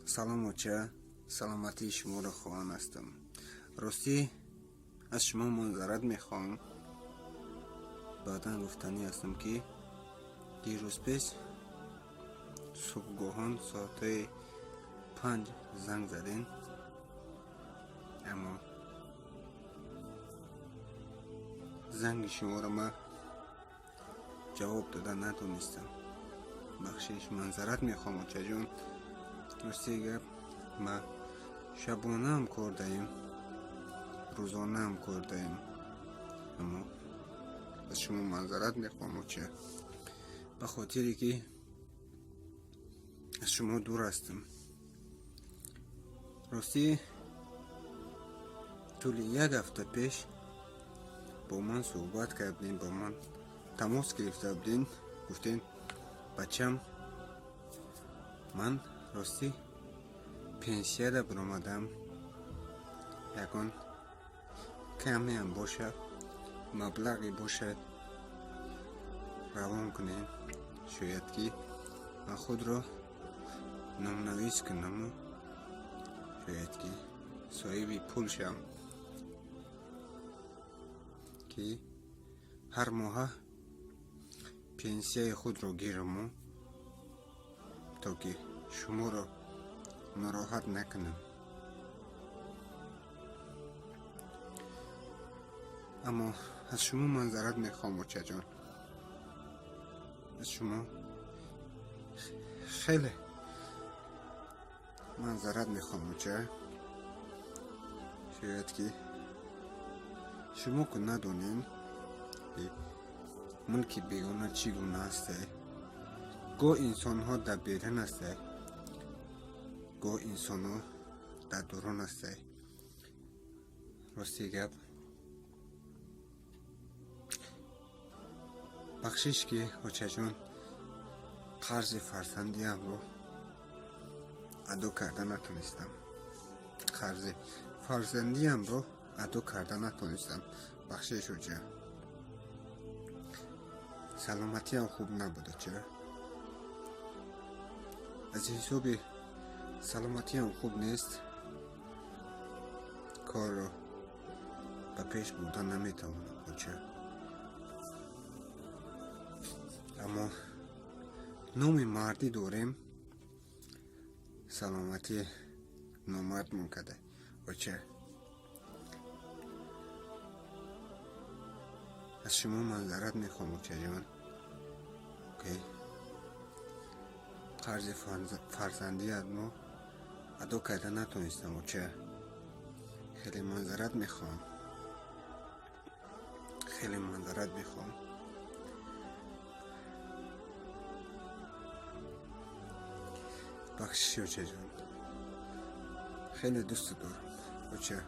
سلام بچه، سلامتی شما را خواهان هستم. راستی از شما معذرت میخوام. بعدا گفتنی هستم که دیروز پیش صبحگاهان ساعت 5 زنگ زدین، اما زنگ شما را من جواب دادن نتونستم. بخشش معذرت میخوام بچه جون. راستی گپ ما شبانه هم کردیم، روزانه هم کردیم، اما از شما معذرت میخوام بچه، به خاطری که از شما دور هستم. راستی طول یک هفته پیش با من صحبت کردین، با من تماس گرفته بودین، گفتین بچم من راستی پنسیه دا برامدم، یکان کمی هم باشه مبلغی باشه روان کنین، شاید که من خود را نامنویس کنم و شاید که صاحبی پول شم که هر ماه پنسیه خود را گیرم و تا که شما را ناراحت نکنم. اما از شما معذرت میخوام بچه جان، از شما خیلی معذرت میخوام بچه. شاید که شما که ندونین ملک بیگانه چگونه است. گاه انسان ها در بیرون است، گاه انسان ها در درون است. راستی گپ بخشش که بچه جان قرض فرزندی هم رو ادا کرده نتونستم، قرض فرزندی هم رو ادا کرده نتونستم. بخشش بچه سلامتی هم خوب نبوده، چرا؟ از حساب سلامتی هم خوب نیست، کار رو به پیش بردن نمیتونم بچه. اما نام مردی داریم، سلامتی نامرد منکده بچه. از شما معذرت میخوام بچه جان که قرض فرزندی از ما ادا کرده نتونستم بچه. خیلی معذرت میخوام، خیلی معذرت میخوام. بخشی بچه جان، خیلی دوست دارم بچه.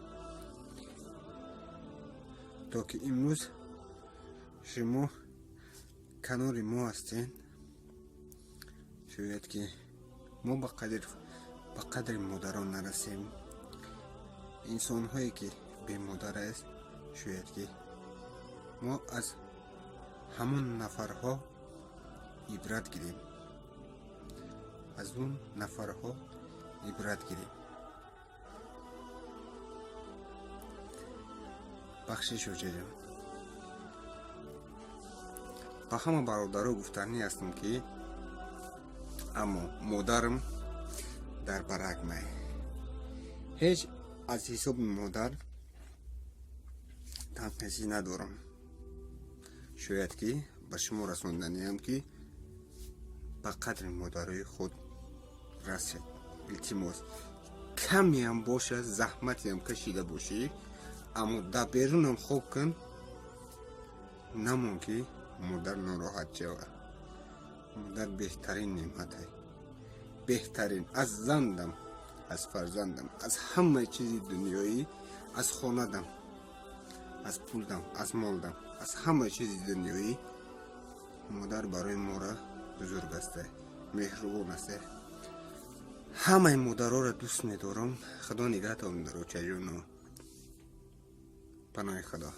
تا که امروز شما کنار ما هستین، شاید که ما به قدر مادران نرسیم. انسان هایی که به مادر است، شاید که ما از همون نفرها عبرت گیریم، از اون نفرها عبرت گیریم. بخشش بچه جان، با همه برادرها گفتنی هستم که اما مادرم در برک مای هیچ از حساب مادر تنقیصی ندارم. شاید که به شما رساندنی هم که به قدر مادرای خود رسید. التماس کمی هم باشه، زحمتی هم کشیده باشی، اما در بیرون هم خوب کن، نمون که مادر ناراحت شود. مادر بهترین نعمت ہے، بهترین از زندم، از فرزندم، از همه چیز دنیایی، از خاندم، از پولدم، از مالدم، از همه چیز دنیایی مادر برای ما را بزرگ است، مهربان است. همه مادرها را دوست می‌دارم. خدا نگهدار بچه جان، پناه خدا.